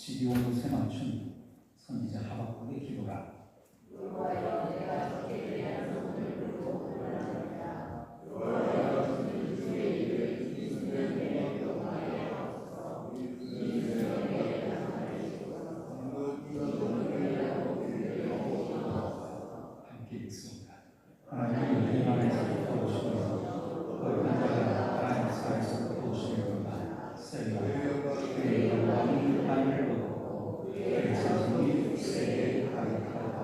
지디온 곳에 맞춘 선지자 하박국의 기도라. 함께 읽습니다. 하나님은 대만에서 도우시며 거룩한 자가 하나님께서 도우시려니와 셀라. 그의 영광이 하늘을 덮고 그의 자손이 세계에 가득하다.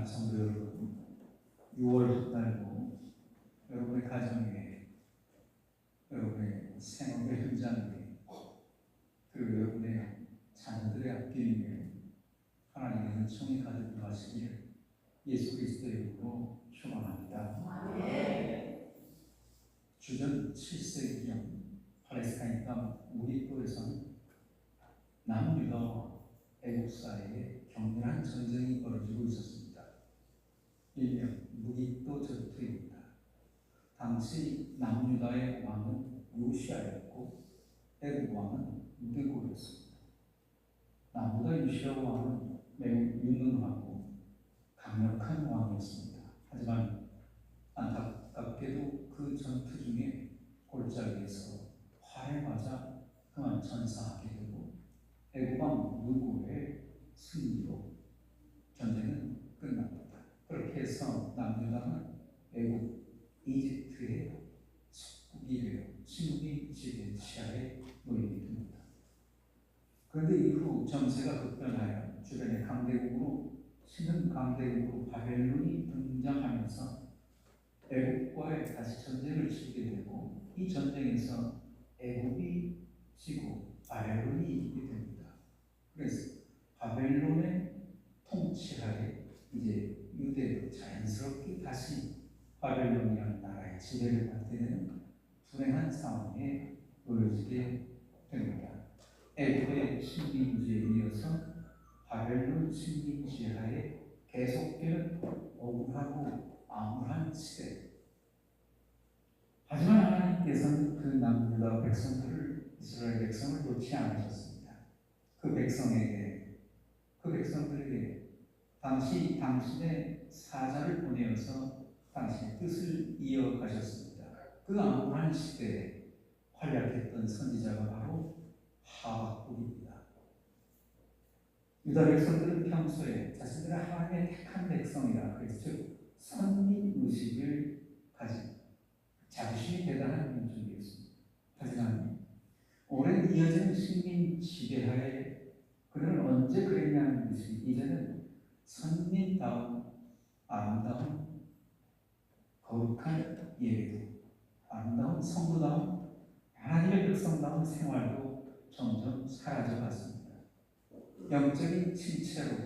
사랑하는 성도 여러분, 6월 달고 여러분의 가정에, 여러분의 생업의 현장에, 그리고 여러분의 자녀들의 앞길에 하나님의 은총이 가득 하시길 예수 그리스도의 이름으로 축원합니다. 주전 7세기경 팔레스타인 땅 무기토에서는 남유다와 애국 사이에 격렬한 전쟁이 벌어지고 있었습니다. 일명 무기토 전투입니다. 당시 남유다의 왕은 요시아였고 애국 왕은 무기고였습니다. 남유다 요시아 왕은 매우 유능하고 강력한 왕이었습니다. 하지만 안타깝게도 그 전투 중에 골짜기에서 활에 맞아 그만 전사하게 되고 애국왕 누구의 승리로 전쟁은 끝납니다. 그렇게 해서 남유다는 애국 이집트의 속국이 되어 식민 지배 치하에 놓이게 됩니다. 그런데 이후 정세가 급변하여 주변의 강대국으로 신흥 강대국으로 바벨론이 등장하면서 애국과의 다시 전쟁을 치게 되고 이 전쟁에서 애국이 지고 바벨론이 이기게 됩니다. 그래서 바벨론의 통치하에 이제 유대도 자연스럽게 다시 바벨론이라는 나라의 지배를 받게 되는 불행한 상황에 놓여지게 됩니다. 애국의 식민지에 이어서 바벨론 식민지하에 계속되는 억울하고 암울한 시대. 하지만 하나님께서는 그 남유다 백성들을, 이스라엘 백성을 놓지 않으셨습니다. 그 백성들에게 당신의 사자를 보내어서 당신의 뜻을 이어가셨습니다. 그 암울한 시대에 활약했던 선지자가 바로 하박국입니다. 유다 백성들은 평소에 자신들의 하나님의 택한 백성이라 그래서 즉 선민의식을 가진 자부심이 대단한 민족이었습니다. 하지만 오랜 이어진 식민 지배하에 그들은 언제 그랬냐는 것이 이제는 선민다운 아름다운 거룩한 예배도 아름다운 성도다운 하나님의 백성다운 생활도 점점 사라져갔습니다. 영적인 침체로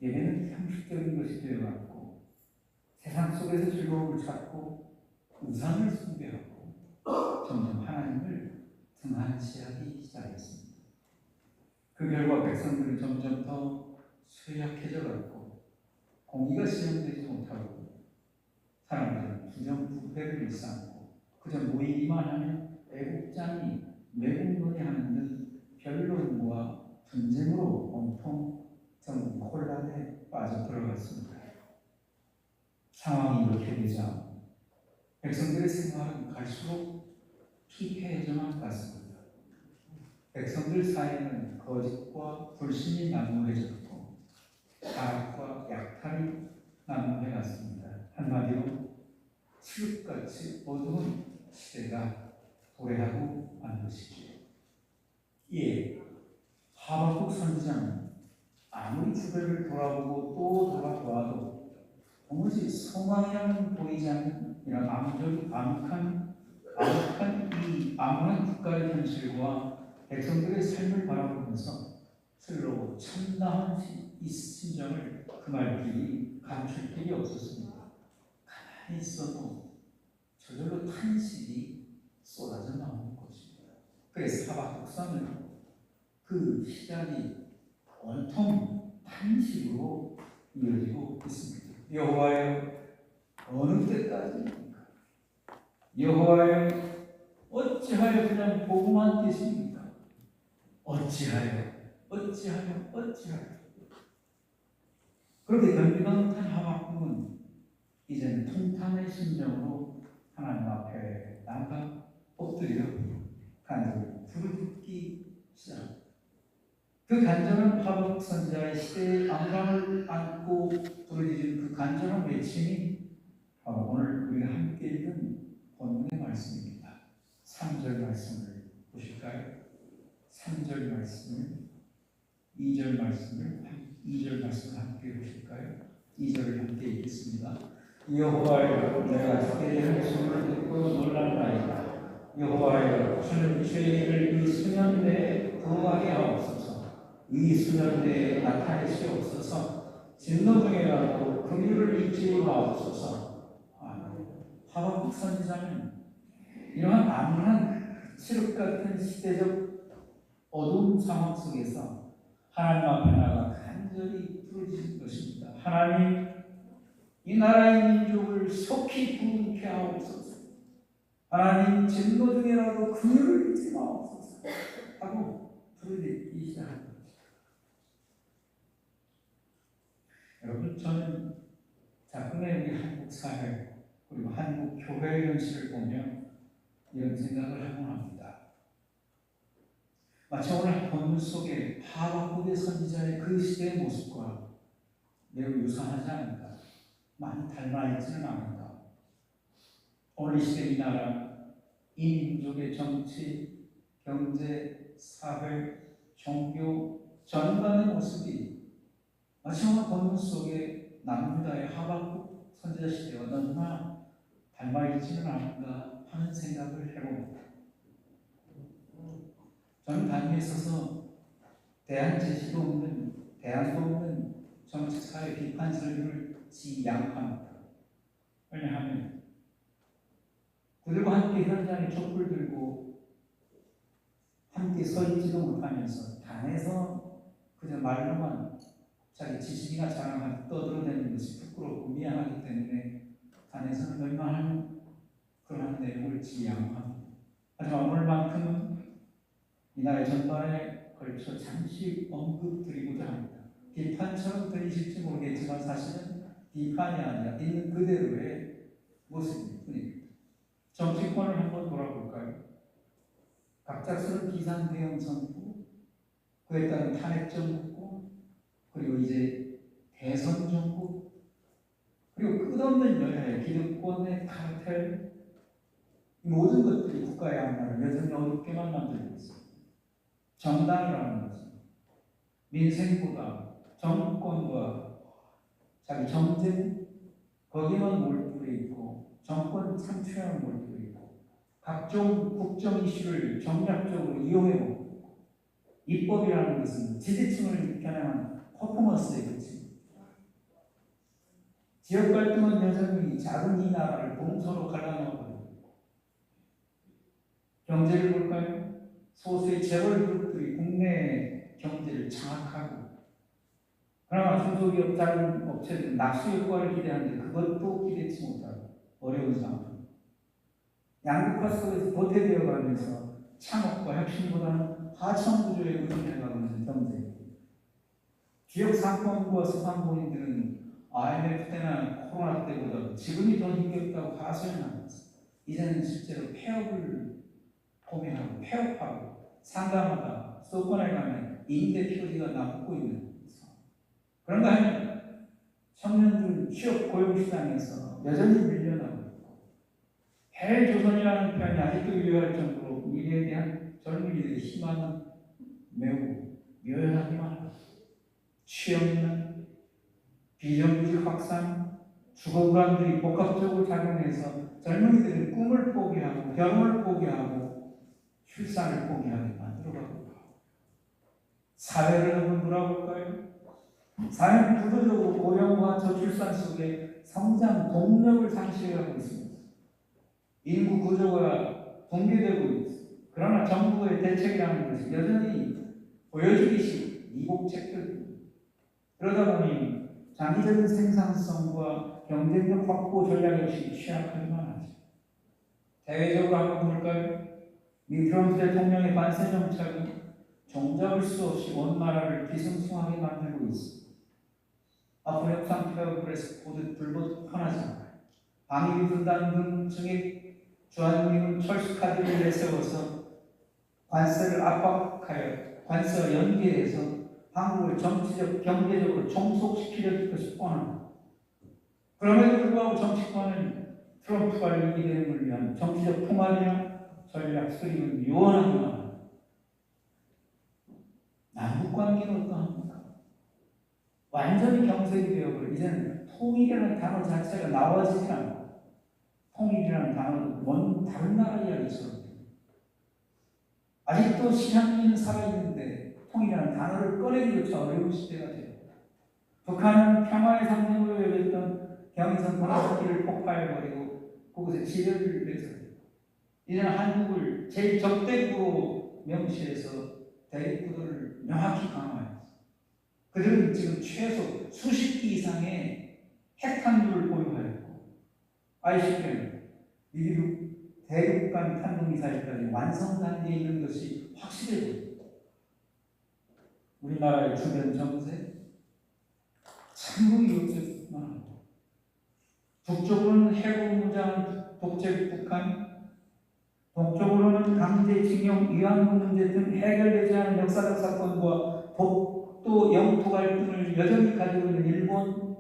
예배는 형식적인 것이 되어갔고 세상 속에서 즐거움을 찾고 우상을 숭배하고 점점 하나님을 등한시하기 시작했습니다. 그 결과 백성들은 점점 더 쇠약해져갔고 공의가 시행되지 못하고 사람들은 부정부패를 일삼고 그저 모이기만 하면 애국장이 매국노니 하는 등 변론과 분쟁으로 온통 전국 혼란에 빠져 들어갔습니다. 상황이 이렇게 되자 백성들의 생활은 갈수록 피폐해져만 갔습니다. 백성들 사이에는 거짓과 불신이 난무해졌고 가락과 약탈이 난무해갔습니다. 한마디로 칠흑같이 어두운 시대가 도래하고 만 것이죠. 이에 하박국 선지자는 아무리 주변을 돌아보고 또 돌아보아도 도무지 소망이라는 보이지 않는 이런 암묵한 이 암울한 국가의 현실과 백성들의 삶을 바라보면서 스스로 참담한 이 심정을 그 말길이 감출 길이 없었습니다. 가만히 있어도 저절로 탄식이 쏟아져 나오는 것입니다. 그래서 하박국서는 그 시작이 온통 탄식으로 이어지고 있습니다. 여호와여 어느 때까지입니까? 여호와여 어찌하여 그냥 보고만 계십니까? 어찌하여 그렇게 견디다 못한 하박국은 이제는 통탄의 심정으로 하나님 앞에 나가 엎드려 간절히 부르짖기 시작합니다. 그 간절한 하박국 선지자의 시대의 암감을 안고 부르짖은 그 간절한 외침이 바로 오늘 우리가 함께 읽은 본문의 말씀입니다. 3절 말씀을 보실까요? 3절 말씀을 2절 말씀을 함께 보실까요? 2절을 함께 읽겠습니다. 여호와여, 내가 주께 대한 소문을 듣고 놀랐나이다. 여호와여, 주는 죄인을 이 수년대에 구하게 하옵소서. 이 수년대에 나타내시옵소서. 진노 중에라도 긍휼을 잊지 마옵소서. 아멘. 하박국 선지자는 이러한 암울한 칠흑 같은 시대적 어두운 상황 속에서 하나님 앞에 나가 간절히 부르짖은 것입니다. 하나님, 이 나라의 민족을 속히 부흥케 하옵소서. 하나님, 진노 중에라도 긍휼을 잊지 마옵소서 하고 부르짖기 시작합니다. 여러분, 저는 작년에 우리 한국 사회 그리고 한국 교회의 현실을 보며 이런 생각을 하곤 합니다. 마치 오늘 본문 속에 하박국의 선지자의 그 시대의 모습과 매우 유사하지 않은가? 많이 닮아있지는 않은가? 오늘 이 시대 이 나라, 이 민족의 정치, 경제, 사회, 종교 전반의 모습이 마치 오늘 본문 속에 남유다의 하박국 선지자 시대와 너무나 닮아있지는 않은가 하는 생각을 해봅니다. 저는 단위에 있어서 대안 제시도 없는, 대안도 없는 정치 사회 비판 설교를 지양합니다. 왜냐하면 그들과 함께 현장에 촛불 들고 함께 서 있지도 못하면서 단에서 그저 말로만 자기 지식이나 자랑하고 떠들어대는 것이 부끄럽고 미안하기 때문에 단에서는 얼마나 그러한 내용을 지양합니다. 하지만 오늘만큼은 이 나라의 전반에 걸쳐 잠시 언급드리고자 합니다. 비판처럼 들리실지 모르겠지만 사실은 비판이 아니라 있는 그대로의 모습일 뿐입니다. 정치권을 한번 돌아볼까요? 갑작스러운 비상 대응 선포, 그에 따른 탄핵 정부, 그리고 이제 대선 정부, 그리고 끝없는 여야의 기득권의 카르텔, 이 모든 것들이 국가의 앞날을 여전히 어렵게만 만들고 있습니다. 정당이라는 것은 민생보다 정권과 자기 정쟁 거기만 몰두해 있고 정권 창출에만 몰두해 있고 각종 국정 이슈를 정략적으로 이용해보고 있고 입법이라는 것은 지지층을 겨냥한 퍼포먼스에 그칩니다. 지역 갈등은 여전히 작은 이 나라를 봉서로 갈라놓고 경제를 볼까요? 소수의 재벌 그룹들이 국내 경제를 장악하고 그러나 중소기업 작은 업체들은 낙수 효과를 기대하는데 그것도 기대치 못하고 어려운 상황. 양극화 속에서 도태되어 가면서 창업과 혁신보다는 하천구조에 의존해가고 있는 경제. 지역 상권과 소상공인들은 IMF 때나 코로나 때보다 지금이 더 힘겹다고 하소연 하면서 이제는 실제로 폐업을 고민하고 폐업하고 상담하다 수도권에 가면 임대 표지가 남고 있는 상황. 그런가 하면 청년들 취업 고용 시장에서 여전히 밀려나고 있고 해외 조선이라는 표현이 아직도 유효할 정도로 미래에 대한 젊은이들의 희망은 매우 묘연하기만 합니다. 취업난, 비정규직 확산, 주거 불안들이 복합적으로 작용해서 젊은이들은 꿈을 포기하고 결혼을 포기하고 출산을 포기하게 만들어가고 사회를 한번 돌아볼까요? 사회는 구조적으로 고령화 저출산 속에 성장 동력을 상실하고 있습니다. 인구 구조가 붕괴되고 있습니다. 그러나 정부의 대책이라는 것이 여전히 보여주기식 이복책들. 그러다 보니 장기적인 생산성과 경쟁력 확보 전략 역시 취약하기만 하죠. 대외적으로 한번 볼까요? 트럼프 대통령의 관세 정책이 종잡을 수 없이 온 나라를 비승승하게 만들고 있습니다. 앞으로 협상 폐업을 보듯 불보듯하지 않아요. 방위비 분담 등 증액 주한미군 철수카드를 내세워서 관세를 압박하여 관세와 연계해서 한국을 정치적, 경제적으로 종속시키려고 싶어합니다. 그럼에도 불구하고 정치권은 트럼프가 이기 대응을 위한 정치적 통합이나 전략 수립은 요원하기만 합니다. 남북관계는 어떠합니까? 완전히 경색이 되어버려. 이제는 이제는 통일이라는 단어 자체가 나와지지 않고 통일이라는 단어도 먼 다른 나라 이야기처럼 아직도 신앙인은 살아있는데 통일이라는 단어를 꺼내기조차 어려운 시대가 돼요. 북한은 평화의 상징으로 여겼던 경의선 도나스키를 폭파해버리고 그곳에 지뢰를 내서 이제는 한국을 제일 적대국으로 명시해서 대립구도를 명확히 강화해요. 그들은 지금 최소 수십 기 이상의 핵탄두를 보유하였고 ICBM, 미국 대륙 간 탄도미사일까지 완성 단계에 이른 것이 확실해 보입니다. 우리나라의 주변 정세 참으로 이것뿐만 아니라 북쪽으로는 해고무장 독재 북한, 동쪽으로는 강제징용 위안부 문제 등 해결되지 않은 역사적 사건과 독도 영토 갈등을 여전히 가지고 있는 일본,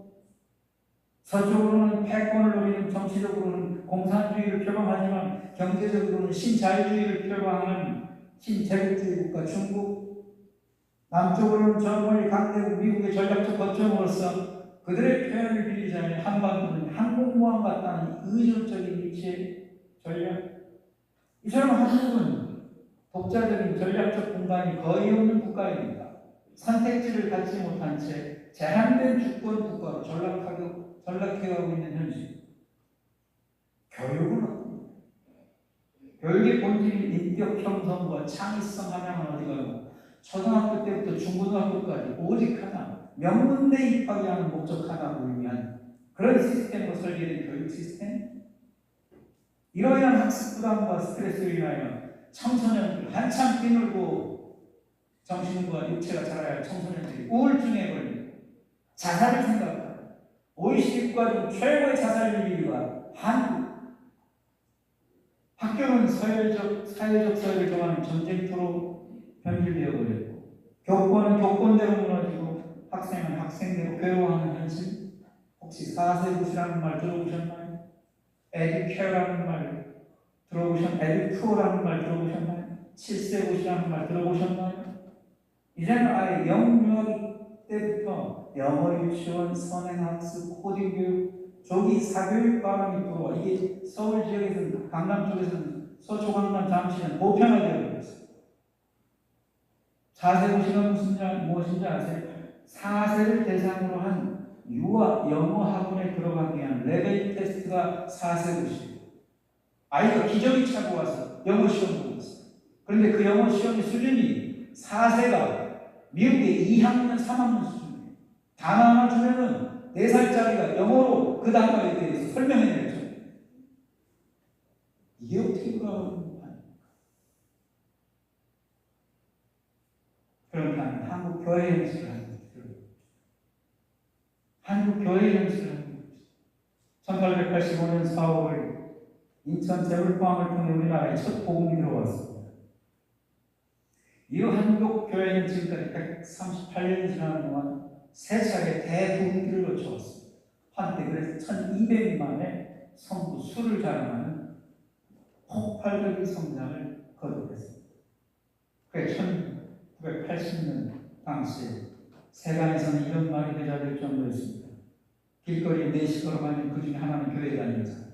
서쪽으로는 패권을 노리는 정치적으로는 공산주의를 표방하지만 경제적으로는 신자유주의를 표방하는 신제국주의 국가 중국, 남쪽으로는 저 멀리 강대국 미국의 전략적 거점으로서 그들의 표현을 빌리자면 한반도는 항공모함 같다는 의존적인 위치의 전략. 이처럼 한국은 독자적인 전략적 공간이 거의 없는 국가입니다. 선택지를 갖지 못한 채 제한된 주권 국가로 전락해가고 있는 현실. 교육은 어떻습니까? 교육의 본질인 인격 형성과 창의성 함양은 어디 가고 초등학교 때부터 중고등학교까지 오직 하나, 명문대 입학이 하는 목적 하나를 위한 그런 시스템으로 설계된 교육 시스템. 이로 인한 학습 부담과 스트레스로 인하여 청소년들 한참 뛰놀고 정신과 육체가 자라야 할 청소년들이 우울증에 걸리고 자살을 생각하고 OECD 국가 중 최고의 자살률 1위가 한국. 학교는 사회적 서열을 정하는 전쟁터로 변질되어 버렸고 교권은 교권대로 무너지고 학생은 학생대로 괴로워하는 현실. 혹시 4세 구시라는 말 들어보셨나요? 에듀케어라는 말 들어보셨나요? 에듀프로라는 말 들어보셨나요? 7세 고시라는 말 들어보셨나요? 이제는 아예 영유아기 때부터 영어 유치원, 선행학습, 코딩 교육, 조기 사교육 바람이 불어와 이게 서울 지역에서는 강남 쪽에서는 서초강남 잠시는 보편화되어 버렸어요. 4세 고시가 무엇인지 아세요? 4세를 대상으로 한 유아 영어 학원에 들어가기 위한 레벨 테스트가 4세 고시. 아이가 기저귀 차고 와서 영어 시험 보고 있어요. 그런데 그 영어 시험의 수준이 4세가 미국의 2학년, 3학년 수준이에요. 단어 하나 주면은 4살짜리가 영어로 그 단어에 대해서 설명해내죠. 이게 어떻게 그런 그러니까 한국 교회 현실을 하는 거죠. 한국 교회 현실을 하는 거죠. 1885년 4월 인천 재물포항을 통해 우리나라에 첫 복음이 들어왔습니다. 이 한국 교회는 지금까지 138년이 지나는 동안 세 차례 대부흥기를 거쳐왔습니다. 한때 그래서 1200만의 성부 수를 자랑하는 폭발적인 성장을 거듭했습니다. 그게 1980년 당시에 세간에서는 이런 말이 회자될 정도였습니다. 길거리에 4시 걸어가는 그 중에 하나는 교회 다니면서.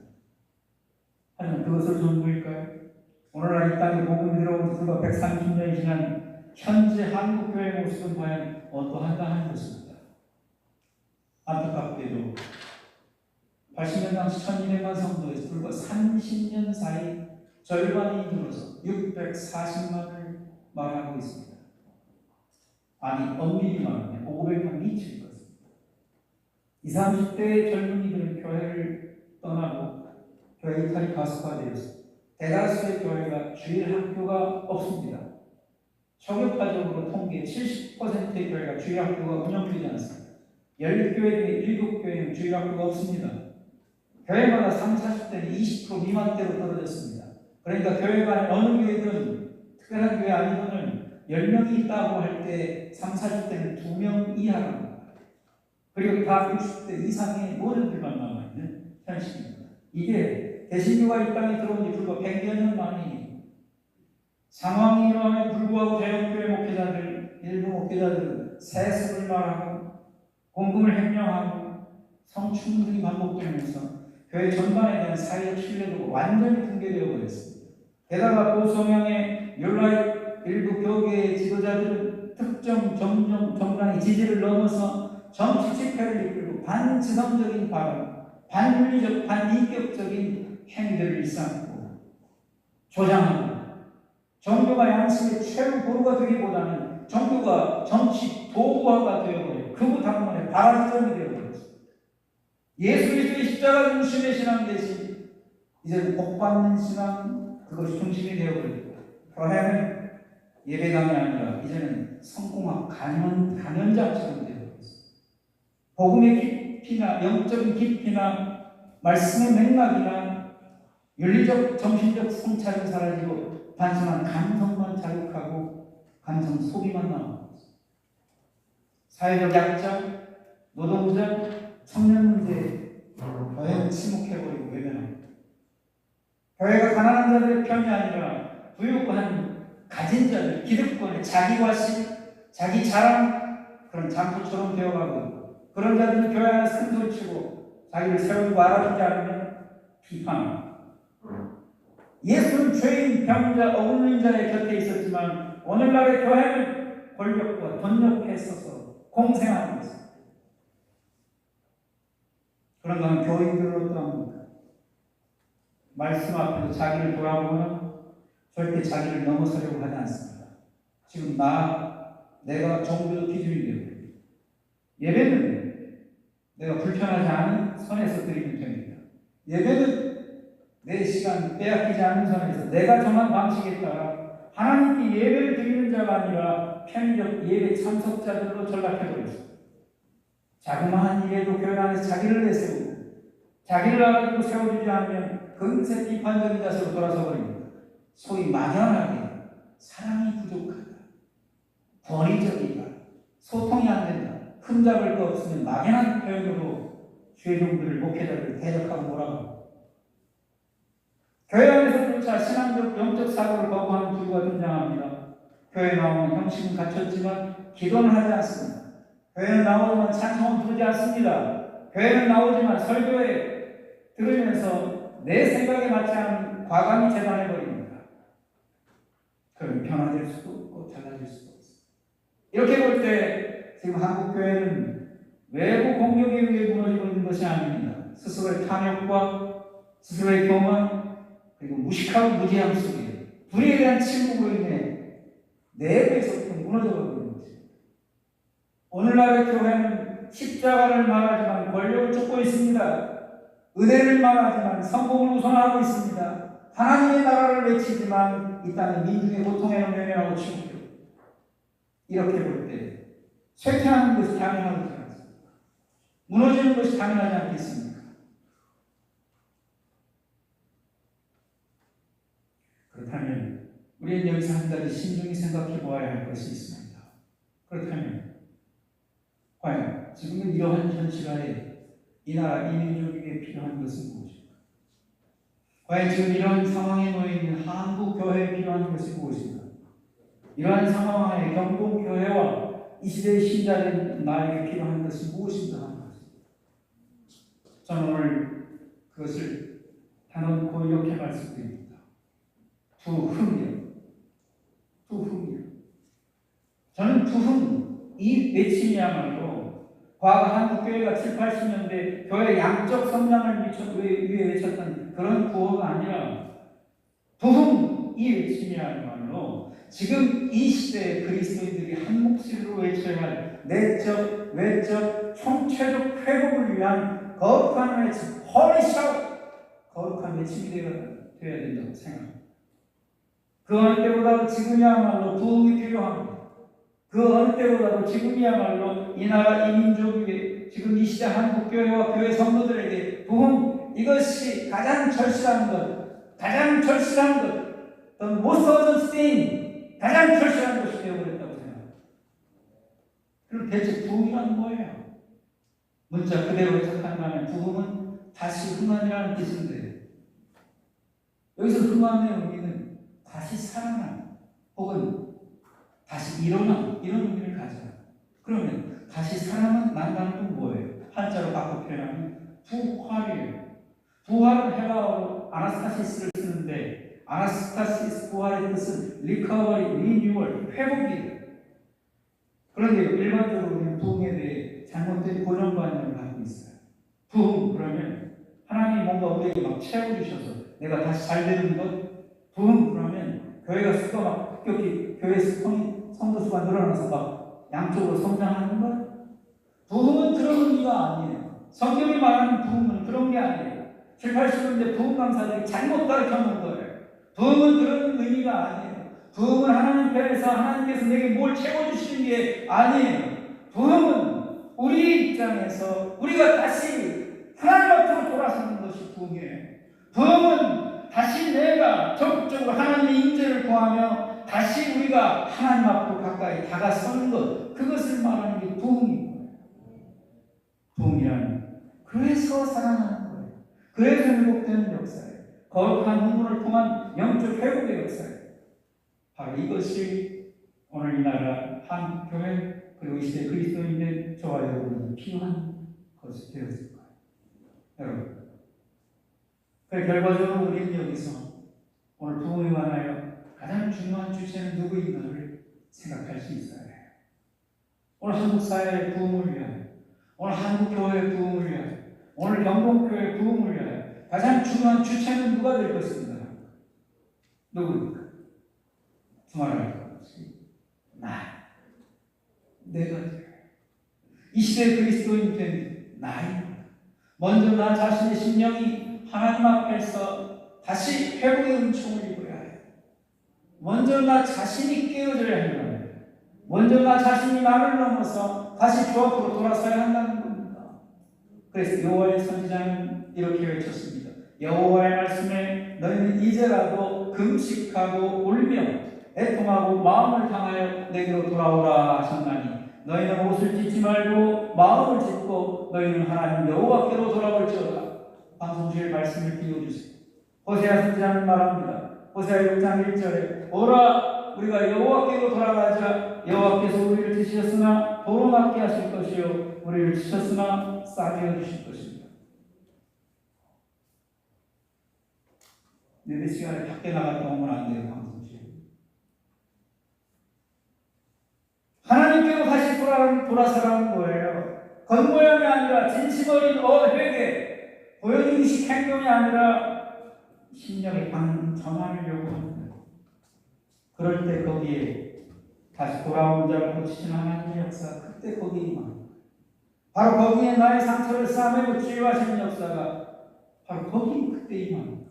하지만 그것을 전부일까요? 오늘날 이 땅에 복음이 들어온 지 불과 130년이 지난 현재 한국교회의 모습은 과연 어떠한가 하는 것입니다. 안타깝게도 80년 당시 1200만 성도에서 불과 30년 사이 절반이 늘어서 640만을 말하고 있습니다. 아니 엄밀히 말하면 500만 미칠 것입니다. 20, 30대의 젊은이들은 교회를 떠나고 교회 이탈이 가속화되었습니다. 대다수의 교회가 주일 학교가 없습니다. 초교파적으로 통계 70%의 교회가 주일 학교가 운영되지 않습니다. 10교회 중에 7교회는 주일 학교가 없습니다. 교회마다 30, 40대는 20% 미만대로 떨어졌습니다. 그러니까 교회가 어느 교회든 특별한 교회 아니고는 10명이 있다고 할 때 30, 40대는 2명 이하랍니다. 그리고 다 60대 이상의 노년들만 남아있는 현실입니다. 이게 개신교가 이 땅에 들어온 지 불과 100여 년 만이에요. 상황이 이러함에 불구하고 대형교회 목회자들, 일부 목회자들은 세습을 말하고 공금을 횡령하고 성추문들이 반복되면서 교회 전반에 대한 사회적 신뢰도가 완전히 붕괴되어 버렸습니다. 게다가 보수성향의 율라의 일부 교계의 지도자들은 특정 정당의 지지를 넘어서 정치 집회를 이끌고 반지성적인 발언, 반윤리적, 반인격적인 행위들을 일삼고 조장하고 종교가 양심의 최후 보루가 되기보다는 종교가 정치 도구화가 되어버려 극우 당론의 바라지점이 되어버렸습니다. 예수 그리스도의 십자가 중심의 신앙 대신 이제는 복받는 신앙 그것이 중심이 되어버립니다. 교회는 예배당이 아니라 이제는 성공학 강연장처럼 되어버렸습니다. 복음의 깊이나 영적인 깊이나 말씀의 맥락이나 윤리적 정신적 성찰은 사라지고 단순한 감성만 자극하고 감성 소비만 나옵니다. 사회적 약자, 노동자, 청년 문제에 교회는 침묵해버리고 외면합니다. 교회가 가난한 자들의 편이 아니라 부유한 가진 자들, 기득권의 자기 과실, 자기 자랑 그런 장소처럼 되어가고 있고 그런 자들은 교회 안에 큰소리치고 자기를 세우고 알아주지 않으면 비판합니다. 예수는 죄인, 병자, 어긋는 자의 곁에 있었지만 오늘날의 교회는 권력과 돈 옆에 있어서 공생하고 있습니다. 그런가 하면 교인들은 어떠합니까? 말씀 앞에서 자기를 돌아보거나 절대 자기를 넘어서려고 하지 않습니다. 지금 내가 종교 기준이 되고 예배는 내가 불편하지 않은 선에서 드리는 편입니다. 예배는 내 시간 빼앗기지 않는 선에서 내가 정한 방식에 따라 하나님께 예배를 드리는 자가 아니라 편의적 예배 참석자들로 전락해버렸습니다. 자그마한 일에도 교회 안에서 자기를 내세우고 자기를 알아주고 세워주지 않으면 금세 비판적인 자세로 돌아서 버립니다. 소위 막연하게 사랑이 부족하다, 권위적이다, 소통이 안 된다, 흠잡을 거 없으면 막연한 표현으로 주의 종들을 목회자를 대적하고 몰아갑니다. 교회 안에서조차 신앙적 영적 사고를 거부하는 부류가 등장합니다. 교회에 나오면 형식은 갖췄지만 기도는 하지 않습니다. 교회는 나오지만 찬송은 부르지 않습니다. 교회는 나오지만 설교에 들으면서 내 생각에 맞지 않은 과감히 재단해버립니다. 그럼 변화될 수도 없고 달라질 수도 없습니다. 이렇게 볼 때 지금 한국 교회는 외부 공격에 의해 무너지고 있는 것이 아닙니다. 스스로의 탐욕과 스스로의 교만 그리고 무식하고 무지함 속에 불의에 대한 침묵으로 인해 내부에서부터 무너져버리는 것입니다. 오늘날의 교회는 십자가를 말하지만 권력을 쫓고 있습니다. 은혜를 말하지만 성공을 우선하고 있습니다. 하나님의 나라를 외치지만 이 땅의 민중의 고통에는 외면하고 침묵해요. 이렇게 볼 때 쇠퇴하는 것이 당연하지 않습니까? 무너지는 것이 당연하지 않겠습니까? 그렇다면 우리는 여기서 한 가지 신중히 생각해 보아야 할 것이 있습니다. 그렇다면 과연 지금은 이러한 현실하에 이 나라 이민족에게 필요한 것은 무엇입니까? 과연 지금 이러한 상황에 놓여있는 한국 교회에 필요한 것이 무엇입니까? 이러한 상황하에 경동교회와 이 시대의 신자된 나에게 필요한 것이 무엇인가 하는 것입니다. 저는 오늘 그것을 단언코 이렇게 말씀드립니다. 부흥이요. 저는 부흥, 이 외침이야말로 과거 한국교회가 7, 80년대 교회 양적 성장을 위해 외쳤던 그런 구호가 아니라 부흥, 이 외침이야말로 지금 이 시대에 그리스도인들이 한 목소리로 외쳐야 할 내적, 외적, 총체적 회복을 위한 거룩한 외침, 홀리샤웃, 거룩한 외침이 되어야 된다고 생각합니다. 그 어느 때보다도 지금이야말로 부흥이 필요합니다. 그 어느 때보다도 지금이야말로 이 나라 이민족에게 지금 이 시대 한국교회와 교회 성도들에게 부흥, 이것이 가장 절실한 것, the most urgent thing, 가장 절실한 것이 되어버렸다고 생각합니다. 그럼 대체 부흥이란 뭐예요? 문자 그대로 해석한다면 부흥은 다시 흥한이라는 뜻인데 여기서 흥한의 의미는 다시 살아나 혹은 다시 일어나 이런 의미를 가져요. 그러면 다시 살아난다는 건 뭐예요? 한자로 바꿔 표현하면 부활이에요. 부활은 헬라어로 아나스타시스를 쓰는데 아나스타시스 부활의 뜻은 리커버리, 리뉴얼, 회복이에요. 그런데 일반적으로 우리는 부흥에 대해 잘못된 고정관념을 갖고 있어요. 부흥 그러면 하나님이 뭔가 우리에게 막 채워주셔서 내가 다시 잘 되는 것. 부흥 그러면 교회가 수가 막 급격히 교회 성도 수가 늘어나서 막 양쪽으로 성장하는 것. 부흥은 그런 의미가 아니에요. 성경이 말하는 부흥은 그런 게 아니에요. 7, 80년대 부흥 강사들이 잘못 가르쳐 놓은 거예요. 부흥은 그런 의미가 아니에요. 부흥은 하나님 편에서 하나님께서 내게 뭘 채워주시는 게 아니에요. 부흥은 우리 입장에서 우리가 다시 하나님 앞으로 돌아서는 것이 부흥이에요. 부흥은 다시 내가 적극적으로 하나님의 인재를 구하며 다시 우리가 하나님 앞으로 가까이 다가서는 것, 그것을 말하는 게 부흥인 거예요. 부흥이란 그래서 살아나는 거예요. 그래서 회복되는 역사예요. 거룩한 흥분을 통한 영적 회복의 역사예요. 바로 이것이 오늘 이 나라 한 교회 그리고 이 시대 그리스도인들 저와 여러분이 필요한 것이 되었을 거예요. 여러분, 그 결과적으로 우리는 여기서 오늘 부흥에 관하여 가장 중요한 주체는 누구인가를 생각할 수 있어야 해요. 오늘 한국 사회의 부흥을 위하여, 오늘 한국 교회의 부흥을 위하여, 오늘 경동교회의 부흥을 위하여 가장 중요한 주체는 누가 될 것입니다. 누구입니까? 두말할 것이 내가 이 시대의 그리스도인 된 나입니다. 먼저 나 자신의 심령이 하나님 앞에서 다시 회복의 은총을 입어야 해요. 먼저 나 자신이 깨어져야 한다는 거예요. 먼저 나 자신이 나를 넘어서 다시 주 앞으로 돌아서야 한다는 겁니다. 그래서 여호와의 선지자는 이렇게 외쳤습니다. 여호와의 말씀에 너희는 이제라도 금식하고 울며 애통하고 마음을 향하여 내게로 돌아오라 하셨나니 너희는 옷을 찢지 말고 마음을 찢고 너희는 하나님 여호와께로 돌아올지어다. 방송실 말씀을 띄워주세요. 호세아 선지자는 말합니다. 호세아 6장 1절에 오라 우리가 여호와께로 돌아가자. 여호와께서 우리를 치셨으나 도로 맞게 하실 것이요 우리를 치셨으나 싸게 해주실 것입니다. 내 시간에 밖에 나갔다 오면 안 돼요. 방송실. 하나님께로 다시 돌아서라는 거예요. 겉모양이 아니라 진심 어린 회개, 보여주기식 행동이 아니라 심령의 전환을 요구합니다. 그럴 때 거기에 다시 돌아온 자를 고치시는 하나님의 역사, 그때 거기에 임합니다. 바로 거기에 나의 상처를 싸매고 치유하시는 역사가 바로 거기에 그때 임합니다.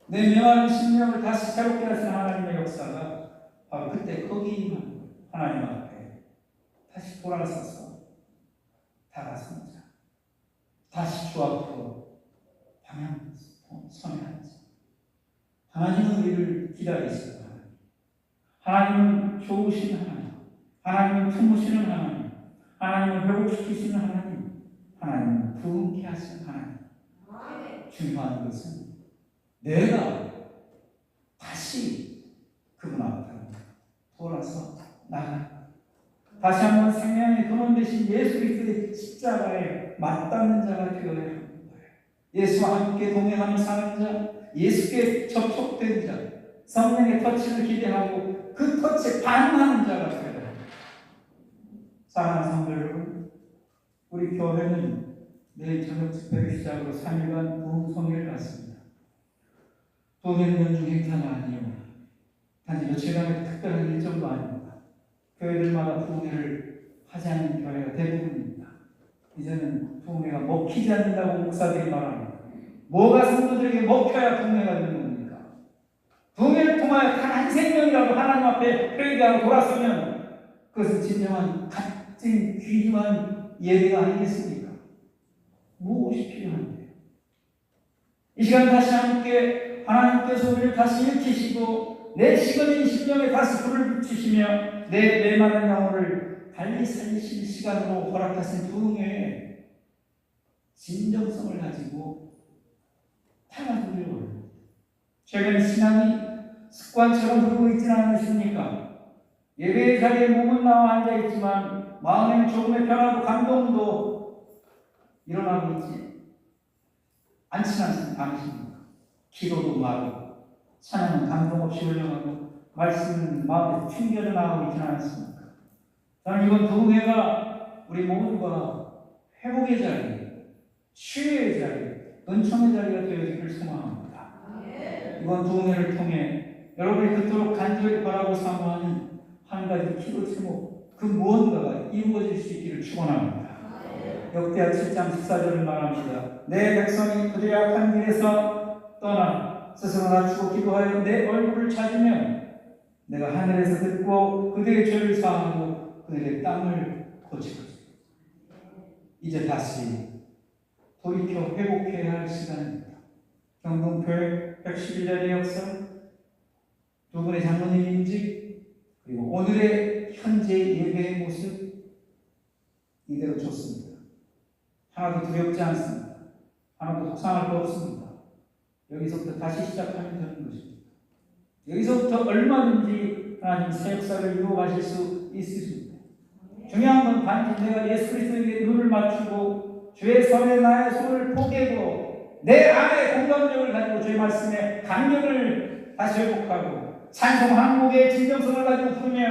내 명하는 심령을 다시 새롭게 하시는 하나님의 역사가 바로 그때 거기에 임합니다. 하나님 앞에 다시 돌아서서 다가서는 자, 다시 주 앞으로 방향 선에 앉아. 하나님은 우리를 기다리시는 하나님은 좋으신 하나님, 하나님은 품으시는 하나님, 하나님은 회복시키시는 하나님, 하나님은 부흥케 하시는 하나님. 중요한 것은 내가 다시 그분 앞으로 돌아서 나가 다시 한번 생명의 근원 되신 예수 그리스도의 십자가에 맞닿는 자가 되어야 하는 거예요. 예수와 함께 동행하며 사는 자, 예수께 접촉된 자, 성령의 터치를 기대하고 그 터치에 반응하는 자가 되어야 합니다. 사랑하는 성도 여러분, 우리 교회는 내일 저녁 집회를 시작으로 3일간 부흥성회를 갖습니다. 부흥회는 연중 행사가 아니에요. 단지 며칠간의 특별한 일정도 아닙니다. 교회들마다 부흥회를 하지 않는 교회가 대부분입니다. 이제는 부흥회가 먹히지 않는다고 목사들이 말합니다. 뭐가 성도들에게 먹혀야 부흥회가 되는 겁니까? 부흥회를 통하여 단 한 생명이라도 하나님 앞에 회개하고 돌아서면 그것은 진정한 값진 귀중한 예배가 아니겠습니까? 무엇이 필요한데요? 이 시간 다시 함께 하나님께서 우리를 다시 일으키시고 내 식어진 심령에 다시 불을 붙이시며 내 메마른 영혼을 달리 살리실 시간으로 허락하신 부흥회에 진정성을 가지고 타가지기를 원합니다. 최근 신앙이 습관처럼 흐르고 있지는 않으십니까? 예배의 자리에 몸은 나와 앉아있지만 마음엔 조금의 변화도 감동도 일어나고 있지 않으십니까? 기도도 마르고 찬양은 감동 없이 흘러가고 말씀은 마음에 튕겨져 나오고 있지는 않습니까? 저는 이번 동해가 우리 모두가 회복의 자리, 치유의 자리, 은총의 자리가 되어지기를 소망합니다. 이번 동해를 통해 여러분이 그토록 간절히 바라고 사모하는 한 가지 기도 제목, 그 무언가가 이루어질 수 있기를 축원합니다. 역대하 7장 14절을 말합니다. 내 백성이 그들의 악한 길에서 떠나 스스로 낮추고 기도하여 내 얼굴을 찾으면 내가 하늘에서 듣고 그들의 죄를 사하고 그들의 땅을 고치거든. 이제 다시 돌이켜 회복해야 할 시간입니다. 경동교회 111년의 역사, 두 분의 장로님 임직, 그리고 오늘의 현재 예배의 모습, 이대로 좋습니다. 하나도 두렵지 않습니다. 하나도 속상할 거 없습니다. 여기서부터 다시 시작하면 되는 것입니다. 여기서부터 얼마든지 하나님 새 역사를 이루어가실 수 있으십니다. 중요한 건 단지 내가 예수 그리스도에게 눈을 맞추고 주의 손에 나의 손을 포개고 내 안에 공감력을 가지고 주의 말씀에 감격을 다시 회복하고 찬송 한국의 진정성을 가지고 부르며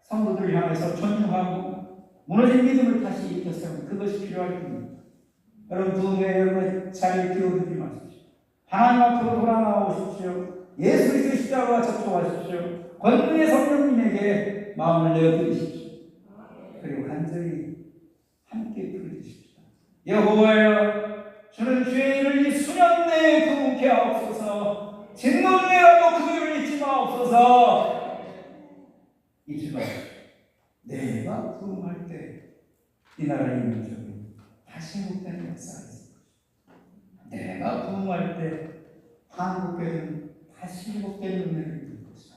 성도들 향해서 존중하고 무너진 믿음을 다시 일으켜 세우는 그것이 필요할 뿐입니다. 여러분 두뇌 여러분의 자리를 기울이지 마십시오. 하나님 앞으로 돌아 나오십시오. 예수 그리스도의 십자가와 접촉하십시오. 권능의 성령님에게 마음을 내어드리십시오. 그리고 간절히 함께 부르짖으십시오. 여호와여, 주는 죄인을 이 수년 내에 부흥케 하옵소서. 진노중에라도 그 일을 잊지 마옵소서. 잊지 마십시오. 내가 부흥할 때 이 나라의 민족은 다시 회복되는 역사가 있을 것입니다. 내가 부흥할 때 한국교회는 다시 회복되는 은혜를 입을 것이다.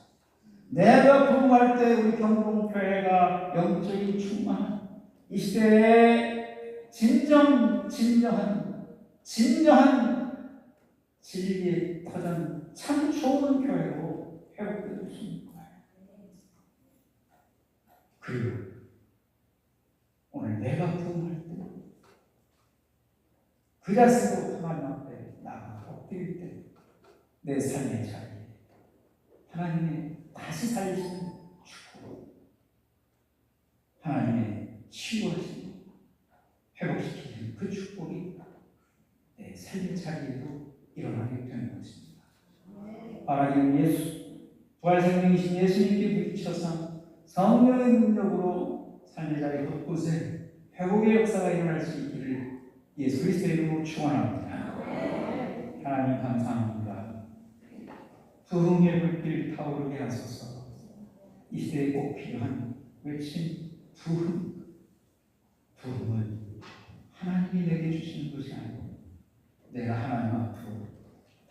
내가 부흥할 때 우리 경동교회가 영적인 충만, 이 시대에 진정한 진리에 터전 참 좋은 교회로 회복될 수 있는 거예요. 그리고 오늘 내가 부흥할 때 그 자세로 하나님 앞에 나가 엎드릴 때 내 삶의 자리에 하나님의 다시 살리시는 축복, 하나님의 치유하시는 회복시키는 그 축복이 내 삶의 자리에도 일어나게 되는 것입니다. 하나님 예수, 부활생명이신 예수님께 부딪혀서 성령의 능력으로 삶의 자리 곳곳에 회복의 역사가 일어날 수 있기를 예수 그리스도의 이름으로 축원합니다. 하나님 감사합니다. 부흥의 불길 타오르게 하소서. 이 시대에 꼭 필요한 외침 부흥은 하나님이 내게 주시는 것이 아니고 내가 하나님 앞으로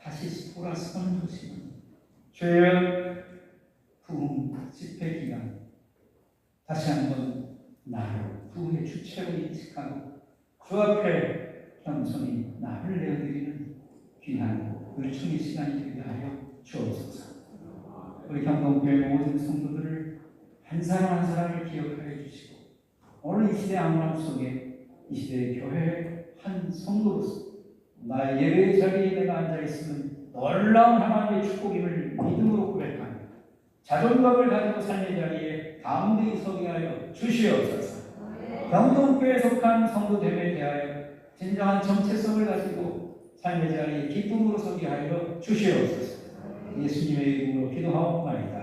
다시 돌아서는 것이니 주여, 부흥 집회 기간 다시 한번 나를 부흥의 주체로 인식하고 주 앞에 겸손히 나를 내어드리는 귀한 은총의 시간이 되게 하여 주옵소서. 우리 경동교회 모든 성도들을 한 사람 한 사람을 기억하여 주시고 오늘 이 시대 암람 속에 이 시대의 교회의 한 성도로서 나의 예배의 자리에 내가 앉아있으면 놀라운 하나님의 축복임을 믿음으로 고백하며 자존감을 가지고 삶의 자리에 가운데 서게 하여 주시옵소서. 경동교회에 속한 성도됨에 대하여 진정한 정체성을 가지고 삶의 자리에 기쁨으로 서게 하여 주시옵소서. 예수님의 이름으로 기도하옵나이다.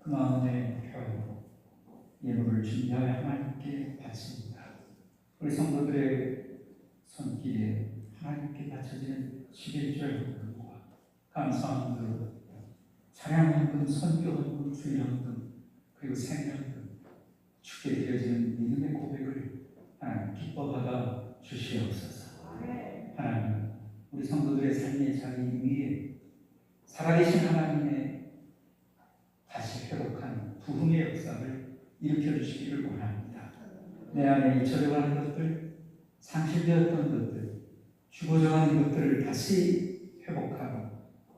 그 마음에 펴고 예물을 준비하여 하나님께 바칩니다. 우리 성도들의 손길에 하나님께 바쳐지는 11절 헌금과 감사한 그 찬양 헌금, 선교 헌금, 주일 헌금, 그리고 생명금, 주께 드려지는 믿음의 고백을 하나님 기뻐받아 주시옵소서. 하나님, 우리 성도들의 삶의 자리 위에 살아계신 하나님의 다시 회복한 부흥의 역사를 일으켜 주시기를 원합니다. 내 안에 잊혀져가는 것들, 상실되었던 것들, 죽어져가는 것들을 다시 회복하고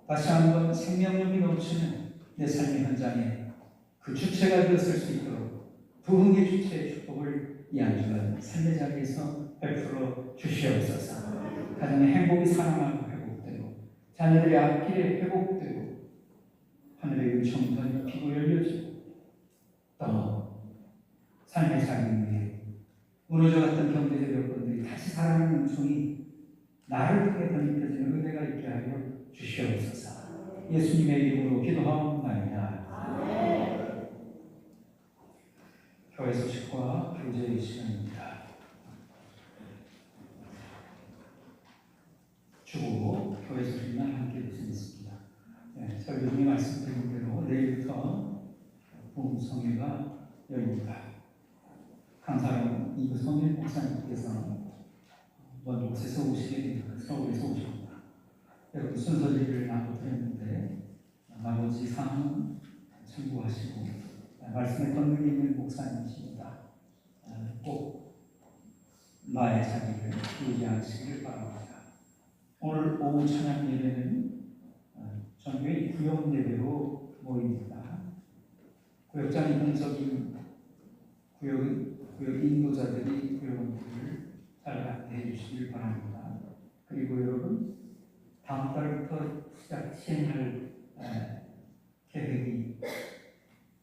다시 한번 생명력이 넘치는 내 삶의 현장에 그 주체가 되었을 수 있도록 부흥의 주체의 축복을 이 한 주간 삶의 자리에서 베풀어 주시옵소서. 가정의 행복이 살아나고 회복되고 자녀들의 앞길에 회복되고 하늘의 은총이 피고 열려지고 또 삶의 자리 위에 무너져갔던 경제적 여건들이 다시 살아나는 은총이 나를 통해 덧입혀지는 은혜가 있게 하여 주시옵소서. 예수님의 이름으로 기도하옵나이다. 교회 소식과 교제의 시간입니다. 주고 교회 소식만 함께 드리겠습니다. 설교중에 말씀드린 대로 내일부터 부흥성회가 열립니다. 강사로 이구성일 목사님께서 먼 곳에서 오시게 됩니다. 서울에서 오십니다. 여러분 순서지를 나눠드렸는데 나머지 사항은 참고하시고 말씀에 권능이 있는 목사님이십니다. 꼭 나의 자리를 유지하시길 바랍니다. 오늘 오후 찬양 예배는 전교의 구역 예배로 모입니다. 구역장 인적인 구역 인도자들이 구역원들을 잘 안내해 주시길 바랍니다. 그리고 여러분 다음 달부터 시행할 계획이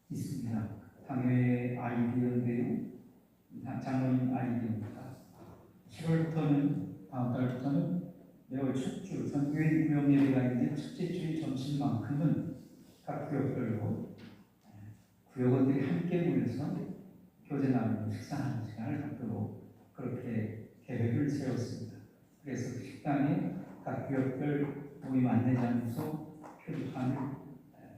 있습니다. 당회의 아이디어인데요. 장로님 아이디어입니다. 7월부터는 다음 달부터는 매월 첫 주 전교인 구역 예배가 있는 첫째 주일 점심만큼은 각 구역별로 구역원들이 함께 모여서 교제 나누고 식사하는 시간을 갖도록 그렇게 계획을 세웠습니다. 그래서 식당에 각 구역별 모임 안내 장소 표지판을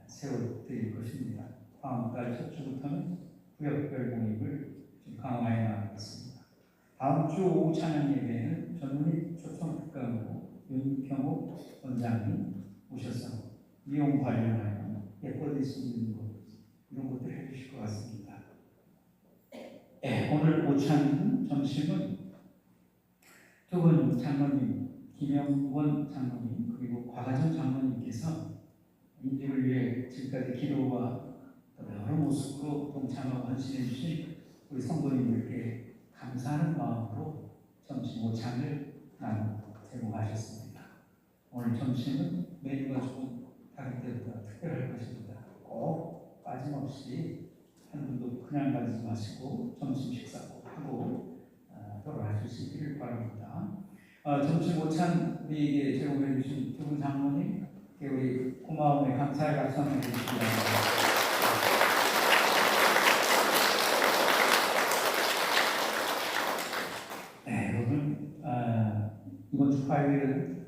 세워드릴 것입니다. 다음 달 첫 주부터는 구역별 모임을 좀 강화해 나가겠습니다. 다음 주 오후 찬양 예배는 전문의 초청 특강으로 윤경호 원장님 오셔서 미용 관련하여 예뻐질 수 있는 것 이런 것들 해주실 것 같습니다. 오늘 오찬 점심은 두 분 장로님, 김영원 장로님 그리고 곽아정 장로님께서 인직을 위해 지금까지 기도와 여러 모습으로 동참하고 헌신해 주신 우리 성도님들께 감사하는 마음으로 점심 오찬을 제공하셨습니다. 오늘 점심은 메뉴가 조금 다른 때보다 특별할 것입니다. 꼭 빠짐없이 한 분도 그냥 가지 마시고 점심 식사 꼭 하고 돌아가 주시기를 바랍니다. 점심 오찬 우리에게 제공해 주신 두 분 장로님 우리 고마움에 감사의 박수 한번 해주시기 바랍니다. 여러분 이번 주 화요일은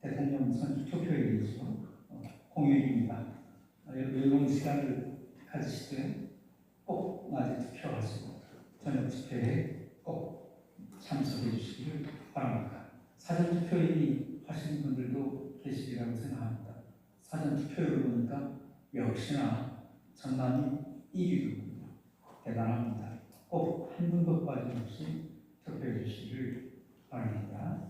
대통령 선출 투표일이죠. 공휴일입니다. 여러분 시간을 가지시되 꼭 낮에 투표하시고 저녁 집회에 꼭 참석해 주시기를 바랍니다. 사전 투표일이 하시는 분들도 계시리라고 생각합니다. 사전 투표율을 보니까 역시나 전남이 1위로군요. 대단합니다. 꼭 한 분도 빠짐없이 투표해 주시기를 바랍니다.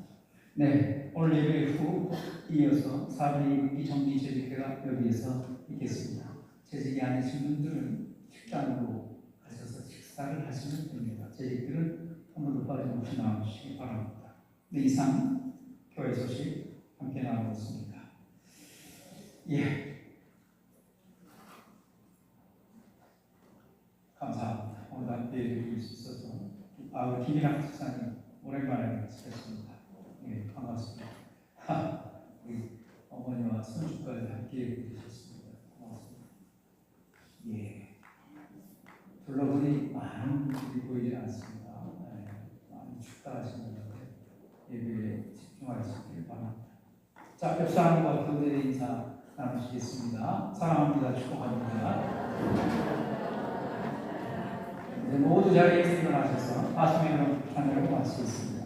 오늘 예배 후 이어서 4분의 2분기 정기 재직회가 여기에서 있겠습니다. 재직이 아니신 분들은 식당으로 가셔서 식사를 하시면 됩니다. 재직들은 한 번도 빠짐없이 나와주시기 바랍니다. 이상 교회 소식 함께 나누었습니다. 감사합니다. 오늘 함께 해주실 수 있어서 우리 김이랑 집사님 오랜만에 뵙겠습니다. 반갑습니다. 우리 어머니와 손주까지 함께 해주셨습니다. 고맙습니다. 둘러보니 많은 분들이 보이지 않습니다. 많이 춥다 하시는 분들 예배에 집중하시길 바랍니다. 자, 옆 사람과 교대의 인사 나누시겠습니다. 사랑합니다. 축복합니다. 이제 모두 자리에서 일어나셔서 아침에 찬양을 마치겠습니다.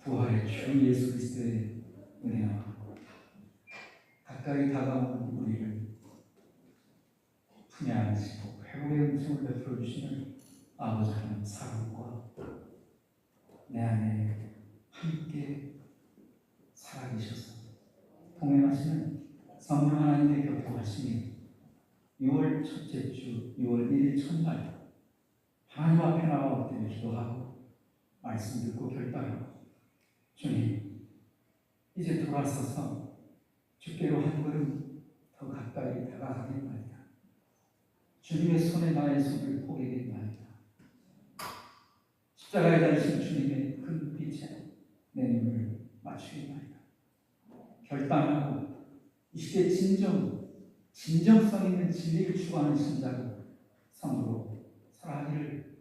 부활의 주 예수 그리스도의 은혜와 가까이 다가오는 우리를 품에 안으시고 회복의 음성을 베풀어 주시는 아버지 하나님 사랑과 내 안에 함께 살아계셔서 동행하시는 성령 하나님의 교통하심이 6월 첫째 주 6월 1일 첫날 하나님 앞에 나와 기도하고 말씀 듣고 결단하고 주님 이제 돌아서서 주께로 한 걸음 더 가까이 다가가겠나이다. 주님의 손에 나의 손을 포개겠나이다. 십자가에 달리신 주님의 큰 빛에 내 눈을 맞추겠나이다. 결단하고 이 시대 진정성 있는 진리를 추구하는 신자로 성도로 살아가기를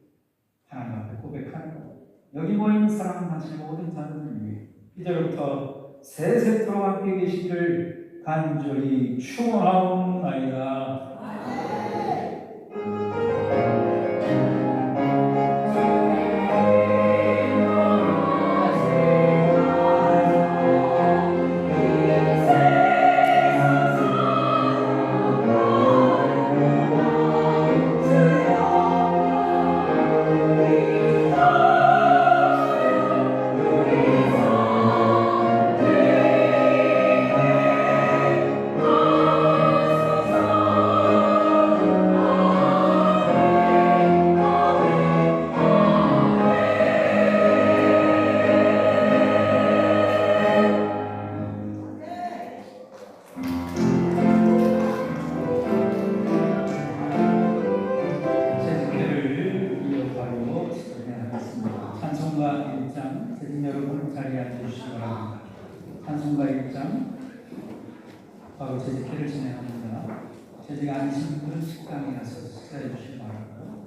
하나님 앞에 고백하고 여기 모인 사랑하시는 모든 자들을 위해 이제부터 세세토록 함께 계시기를 간절히 축원하옵나이다. 찬송가 1장 바로 제지캐를 진행합니다. 제지가 아니신 분들은 식당에 가서 식사해 주시기 바랍니다.